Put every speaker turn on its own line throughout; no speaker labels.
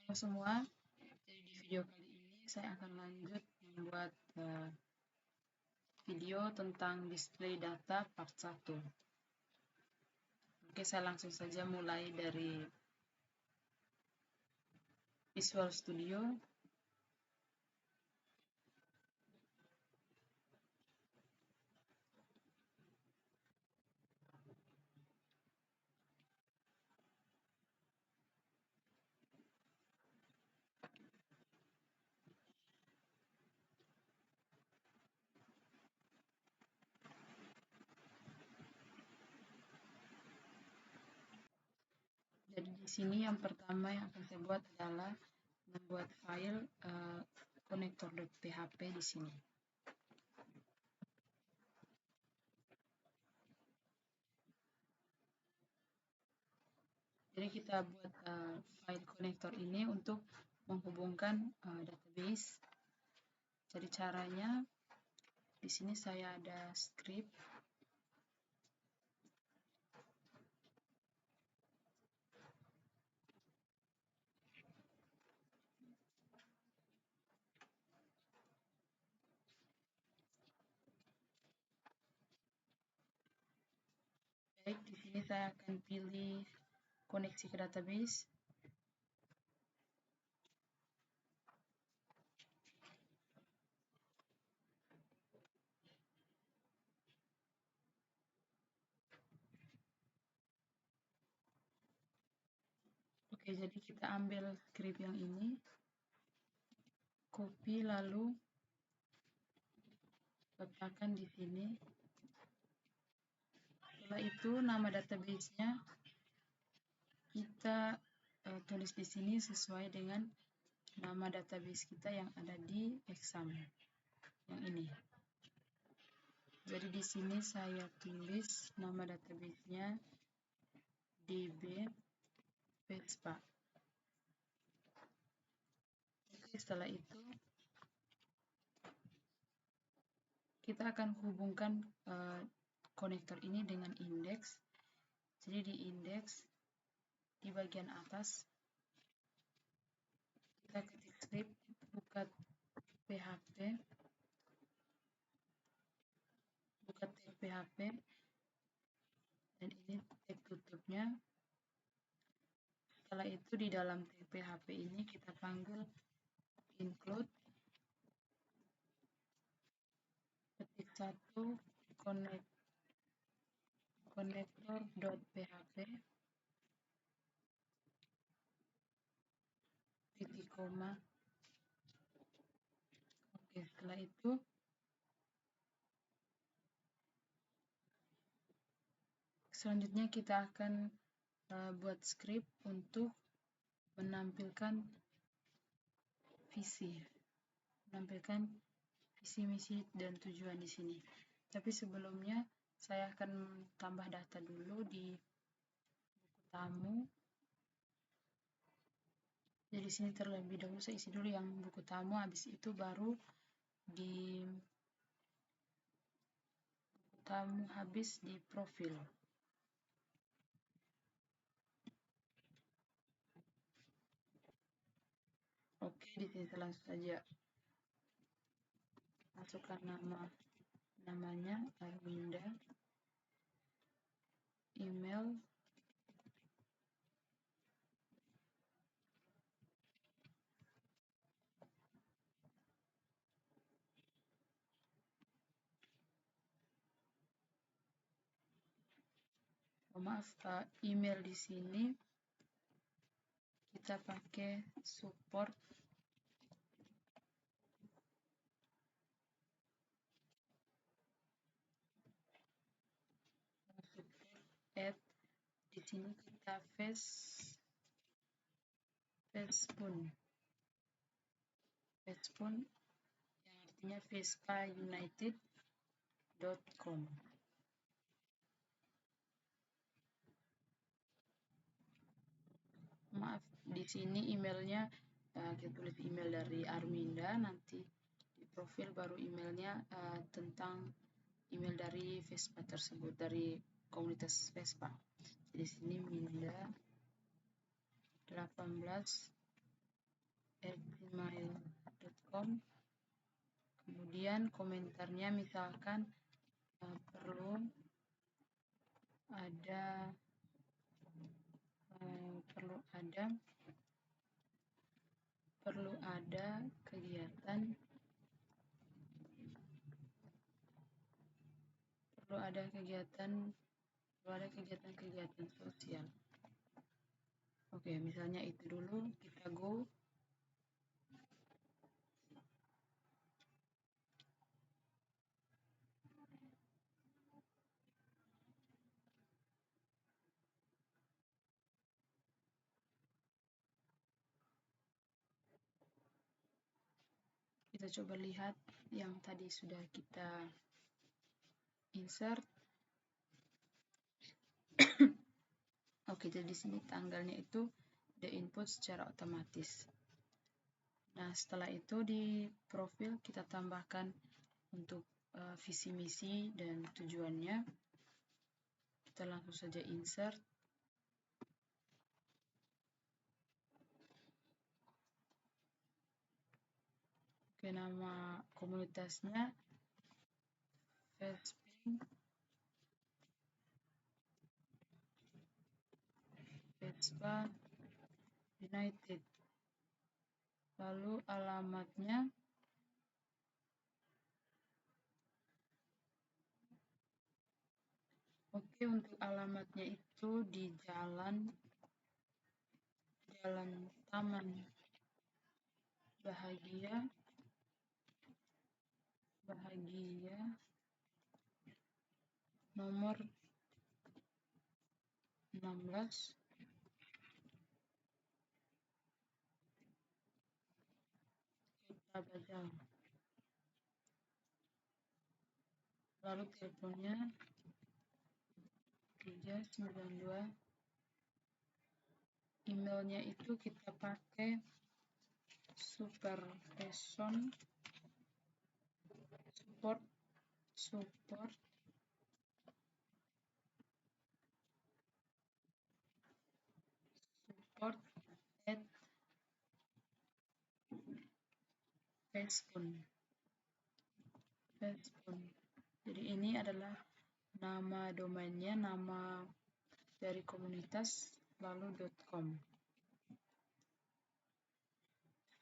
Halo semua, jadi di video kali ini saya akan lanjut membuat video tentang display data part 1. Oke, saya langsung saja mulai dari Visual Studio. Jadi di sini yang pertama yang akan saya buat adalah membuat file connector.php di sini. Jadi kita buat file connector ini untuk menghubungkan database. Jadi caranya di sini saya ada script. Baik, di sini saya akan pilih koneksi ke database. Oke, jadi kita ambil script yang ini, copy lalu letakkan di sini. Setelah itu nama database-nya kita tulis di sini sesuai dengan nama database kita yang ada di exam yang ini. Jadi di sini saya tulis nama database-nya DB Vespa. Oke, setelah itu kita akan hubungkan konektor ini dengan indeks. Jadi di indeks di bagian atas kita ketik script buka PHP, buka tag PHP, dan ini tag tutupnya. Setelah itu di dalam tag PHP ini kita panggil include ketik 1 connector.php titik koma. Oke, setelah itu selanjutnya kita akan buat script untuk menampilkan visi misi dan tujuan di sini. Tapi sebelumnya saya akan tambah data dulu di buku tamu. Jadi di sini terlebih dahulu saya isi dulu yang buku tamu, habis itu baru di buku tamu, habis di profil. Oke, di sini langsung saja masukkan namanya Arminda, email, email di sini kita pakai support at, di sini kita Vespun yang artinya vespaunited.com. Maaf, di sini emailnya kita tulis email dari Arminda, nanti di profil baru emailnya tentang email dari Vespa tersebut, dari komunitas Vespa. Di sini Minda 18 @gmail.com. Kemudian komentarnya misalkan perlu ada kegiatan sosial. Oke, misalnya itu dulu, kita go. Kita coba lihat yang tadi sudah kita insert. Oke, jadi di sini tanggalnya itu the input secara otomatis. Nah, setelah itu di profil kita tambahkan untuk visi misi dan tujuannya. Kita langsung saja insert. Oke, nama komunitasnya Vespa United. Lalu alamatnya untuk alamatnya itu di Jalan Taman Bahagia nomor 16 Bajang. Lalu teleponnya 392. Emailnya itu kita pakai supervision support at Facebook. Jadi ini adalah nama domainnya, nama dari komunitas, lalu .com.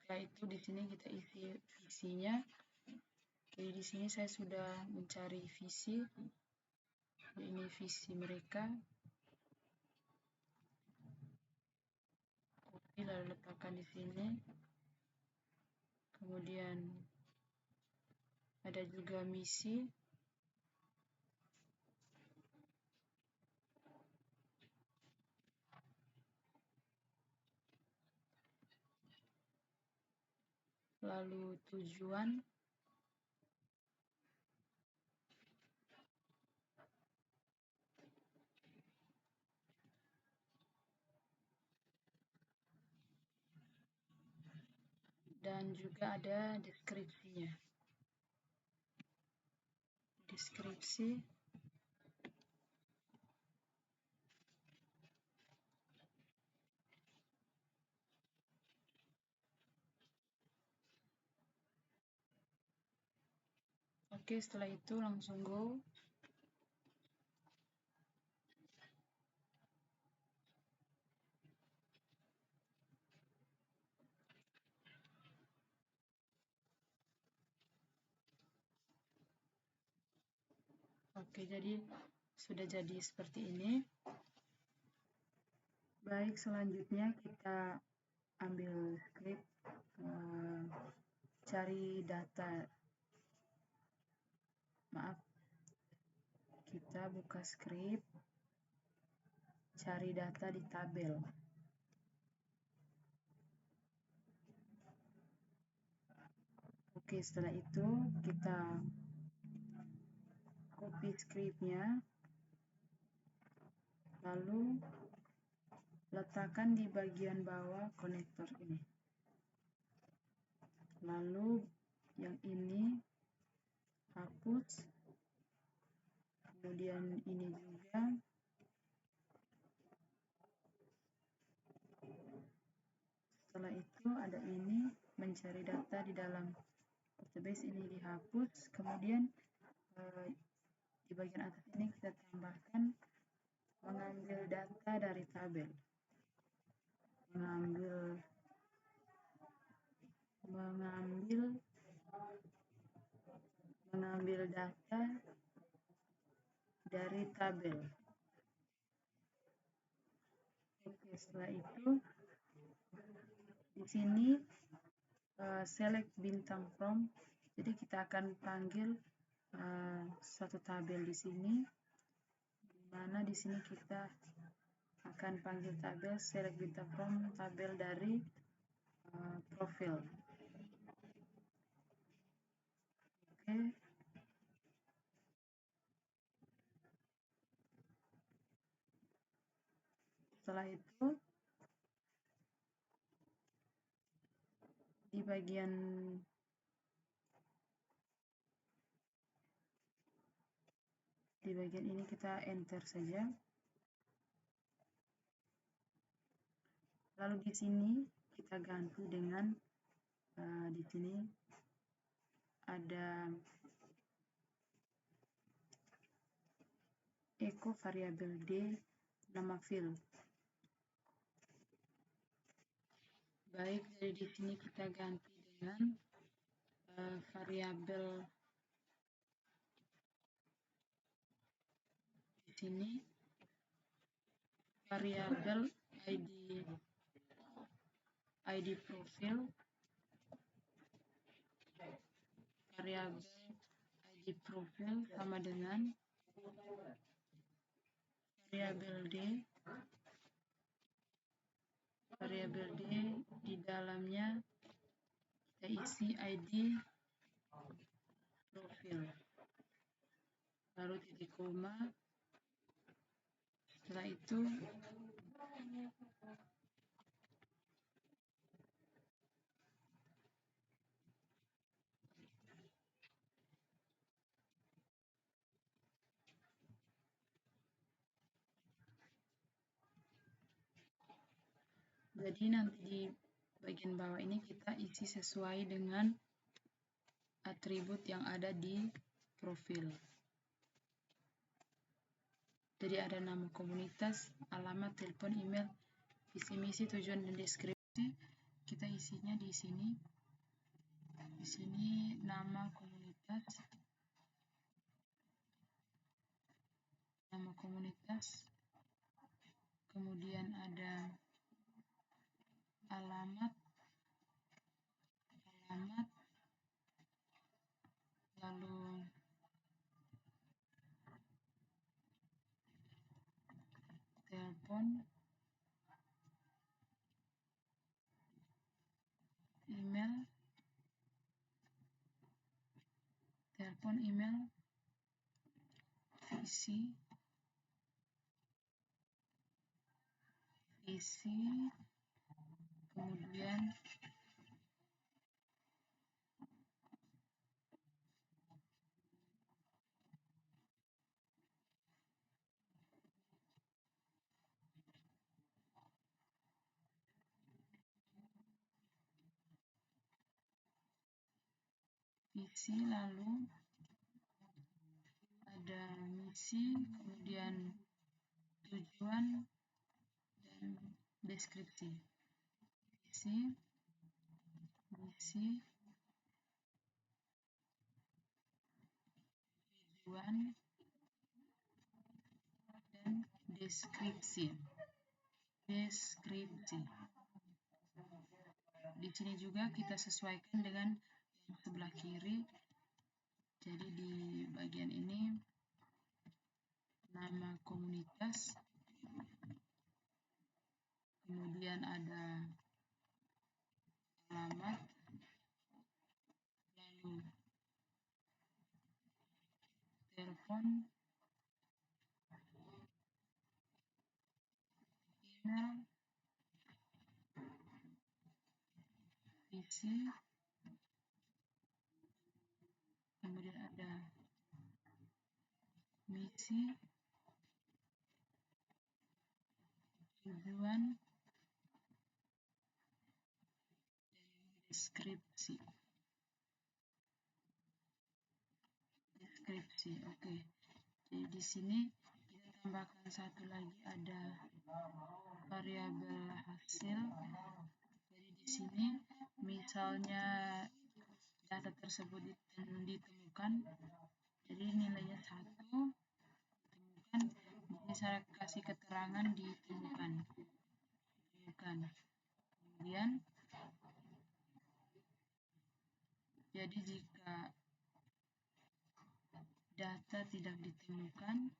Setelah itu di sini kita isi visinya. Jadi di sini saya sudah mencari visi. Ini visi mereka. Copy lalu letakkan di sini. Kemudian ada juga misi. Lalu tujuan. Dan juga ada deskripsinya. Oke, setelah itu langsung go. Oke, jadi sudah jadi seperti ini. Baik, selanjutnya kita ambil script, cari data. Kita buka script, cari data di tabel. Oke, setelah itu kita copy scriptnya, lalu letakkan di bagian bawah konektor ini. Lalu yang ini hapus, kemudian ini juga. Setelah itu ada ini, mencari data di dalam database ini dihapus. Kemudian di bagian atas ini kita tambahkan mengambil data dari tabel, mengambil data dari tabel. Oke, setelah itu di sini select bintang from. Jadi kita akan panggil satu tabel di sini, dimana di sini kita akan panggil tabel select bintang from tabel dari profil. Oke. Setelah itu di bagian ini kita enter saja. Lalu di sini kita ganti dengan di sini ada echo variabel d nama field. Baik, dari di sini kita ganti dengan variabel di sini, variabel ID profil, variabel ID profil sama dengan variabel D di dalamnya kita isi ID profil, lalu titik koma. Setelah itu jadi nanti di bagian bawah ini kita isi sesuai dengan atribut yang ada di profil. Jadi ada nama komunitas, alamat, telepon, email, visi misi, tujuan, dan deskripsi. Kita isinya di sini. Di sini nama komunitas, kemudian ada alamat, lalu telepon, email, visi, kemudian lalu ada misi, kemudian tujuan, dan deskripsi. Misi, tujuan, dan deskripsi. Di sini juga kita sesuaikan dengan yang sebelah kiri. Jadi di bagian ini nama komunitas, kemudian ada alamat, lalu telepon, email, visi, kemudian ada misi, tujuan, deskripsi. Oke. Jadi di sini kita tambahkan satu lagi, ada variabel hasil. Jadi di sini misalnya data tersebut ditemukan, jadi nilainya 1 ditemukan, jadi saya kasih keterangan ditemukan. Kemudian jadi jika data tidak ditemukan,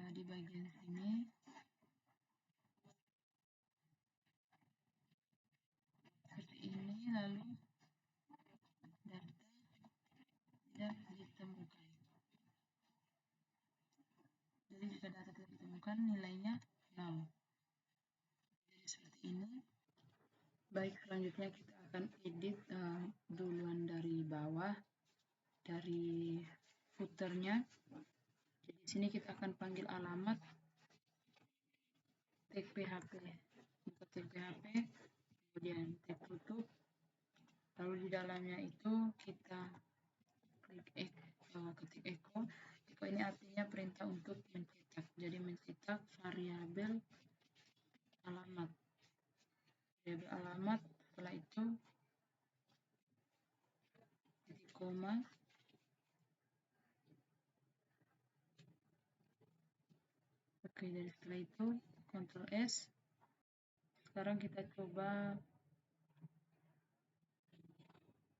di bagian sini seperti ini, lalu data tidak ditemukan. Jadi jika data tidak ditemukan, nilainya 0. Jadi seperti ini. Baik, selanjutnya kita akan edit duluan dari bawah, dari footernya. Jadi di sini kita akan panggil alamat tag PHP, buka tag PHP, kemudian tag tutup, lalu di dalamnya itu kita klik ketik echo. Echo ini artinya perintah untuk mencetak. Jadi mencetak variabel alamat. Setelah itu titik koma. Oke, dari setelah itu Ctrl S. Sekarang kita coba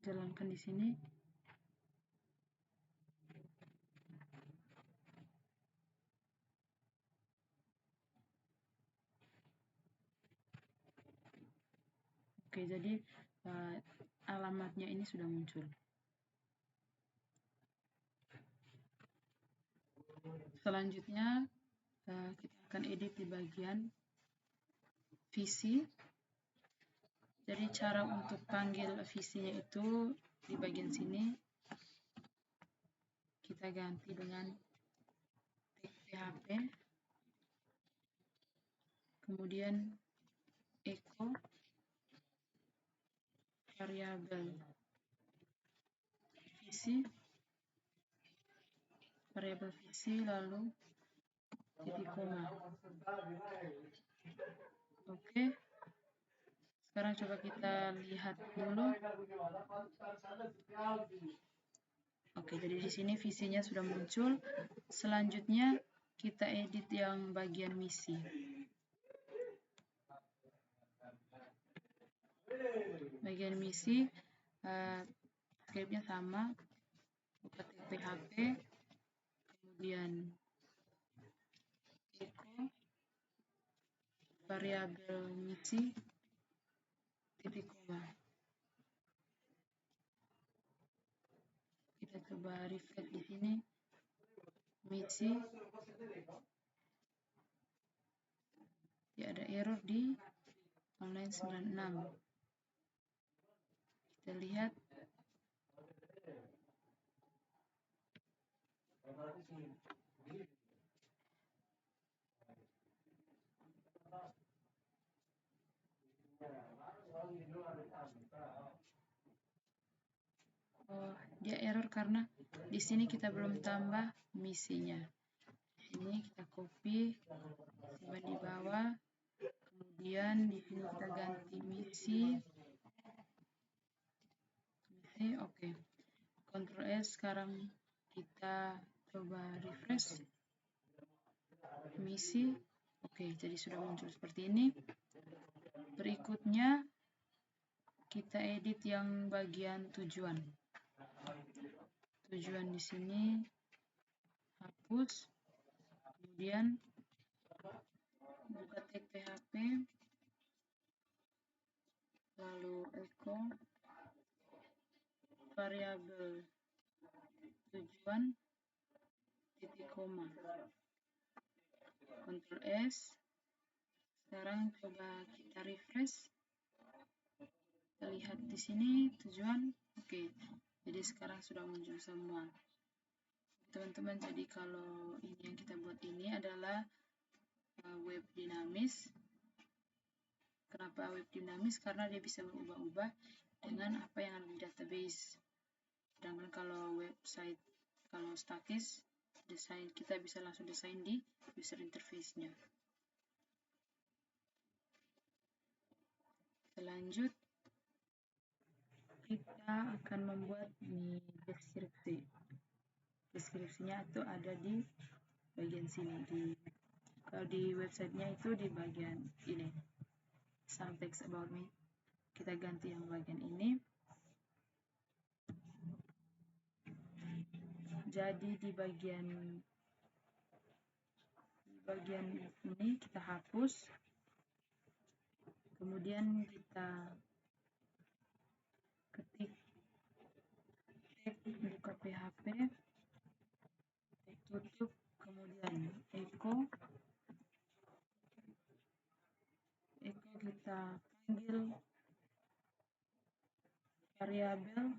jalankan di sini. Oke, jadi alamatnya ini sudah muncul. Selanjutnya kita akan edit di bagian visi. Jadi cara untuk panggil visinya itu di bagian sini kita ganti dengan tag PHP, kemudian echo variabel visi, lalu titik koma. Oke. Sekarang coba kita lihat dulu. Oke, jadi di sini visinya sudah muncul. Selanjutnya kita edit yang bagian misi. Bagian misi scriptnya sama, buka tag PHP, kemudian echo variabel misi titik koma. Kita coba refresh di sini, misi, ada error di online 96. Kita lihat. Oh, dia error karena di sini kita belum tambah misinya. Di sini kita copy, simpan di bawah, kemudian di sini kita ganti misi. Oke. Ctrl S. Sekarang kita coba refresh misi. Oke, jadi sudah muncul seperti ini. Berikutnya kita edit yang bagian tujuan. Tujuan di sini hapus, kemudian buka tag PHP, lalu echo variabel tujuan titik koma. Ctrl S. Sekarang coba kita refresh. Kita lihat di sini tujuan. Oke, jadi sekarang sudah muncul semua. teman-teman. Jadi kalau ini yang kita buat ini adalah web dinamis. Kenapa web dinamis? Karena dia bisa berubah-ubah dengan apa yang ada di database. Sedangkan kalau website, kalau statis, desain kita bisa langsung desain di user interface-nya. Lanjut, kita akan membuat deskripsi. Deskripsinya itu ada di bagian sini. Kalau di websitenya itu di bagian ini, some text about me. Kita ganti yang bagian ini. Jadi di bagian ini kita hapus. Kemudian kita ketik tag buka PHP, tutup, kemudian echo kita panggil variabel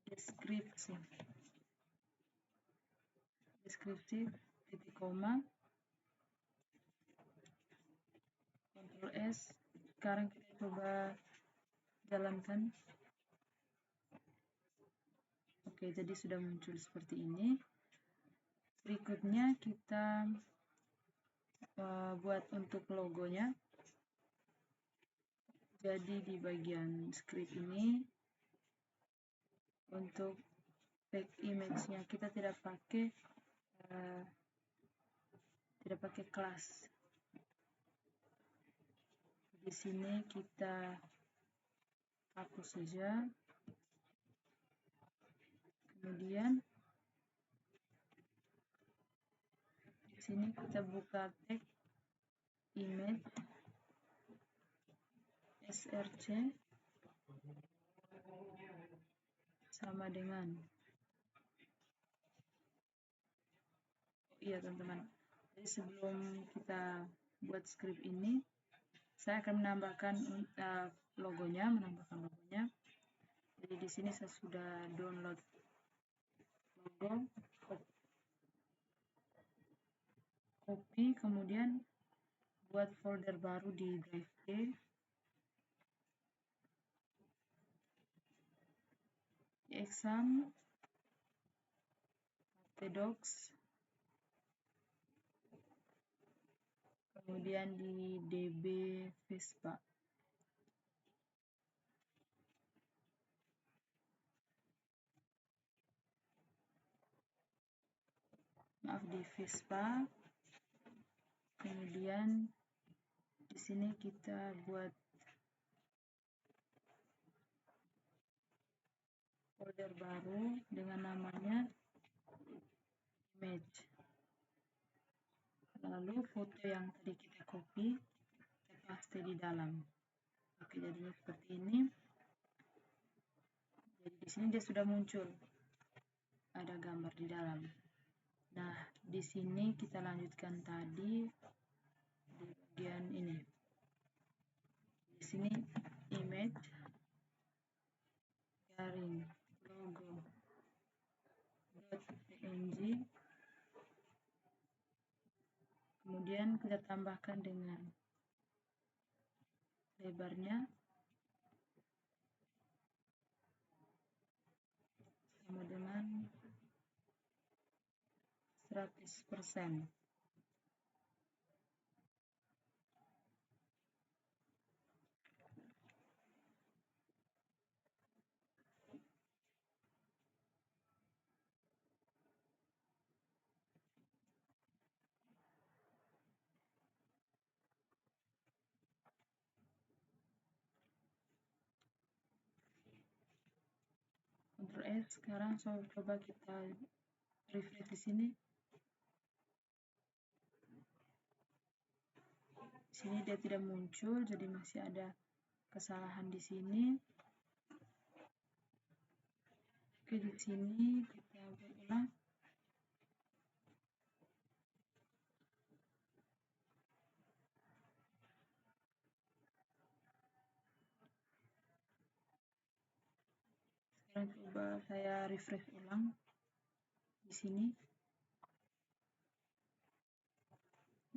deskripsi titik koma, Ctrl S. Sekarang kita coba jalankan. Oke, jadi sudah muncul seperti ini. Berikutnya kita buat untuk logonya. Jadi di bagian script ini untuk tag image-nya kita tidak pakai kelas. Di sini kita hapus saja. Kemudian di sini kita buka tag image src sama dengan teman-teman. Jadi sebelum kita buat script ini, saya akan menambahkan logonya. Jadi di sini saya sudah download logo, copy, kemudian buat folder baru di drive D. Exam, docs, kemudian di DB Vespa. Di Vespa. Kemudian di sini kita buat folder baru dengan namanya image. Lalu foto yang tadi kita copy, kita paste di dalam. Oke, jadinya seperti ini. Jadi di sini dia sudah muncul, ada gambar di dalam. Nah, di sini kita lanjutkan tadi di bagian ini. Di sini image garing logo.png, kemudian kita tambahkan dengan lebarnya sama dengan 100%. Ctrl S. Sekarang coba kita refresh di sini. Di sini dia tidak muncul, jadi masih ada kesalahan di sini. Oke, di sini kita ulang. Sekarang coba saya refresh ulang. di sini.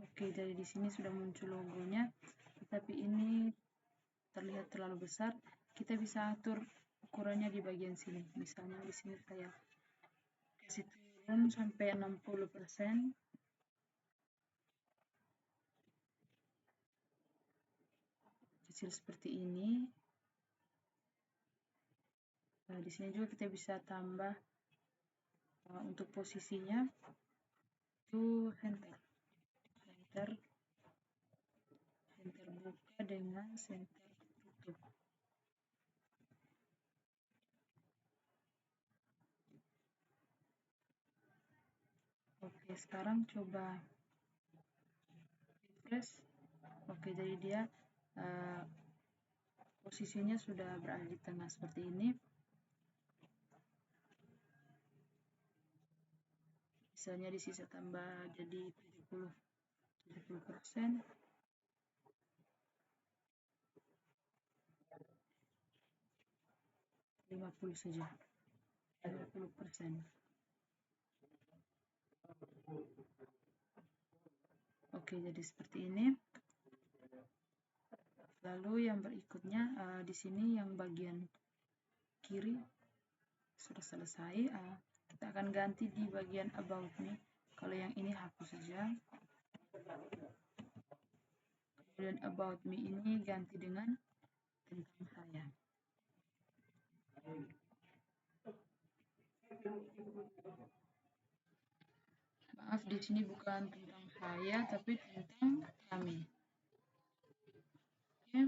Oke, jadi di sini sudah muncul logonya, tetapi ini terlihat terlalu besar. Kita bisa atur ukurannya di bagian sini. Misalnya di sini saya kasih turun sampai 60%. Kecil seperti ini. Nah, di sini juga kita bisa tambah untuk posisinya itu center buka dengan center tutup. Oke, sekarang coba refresh. Oke, jadi dia posisinya sudah berada di tengah seperti ini. Misalnya di sisa tambah jadi 70%. 50 saja. 50%. Oke, jadi seperti ini. Lalu yang berikutnya di sini yang bagian kiri sudah selesai. Kita akan ganti di bagian about me. Kalau yang ini hapus saja. Kemudian about me ini ganti dengan tentang saya. Maaf, di sini bukan tentang saya, tapi tentang kami. Oke.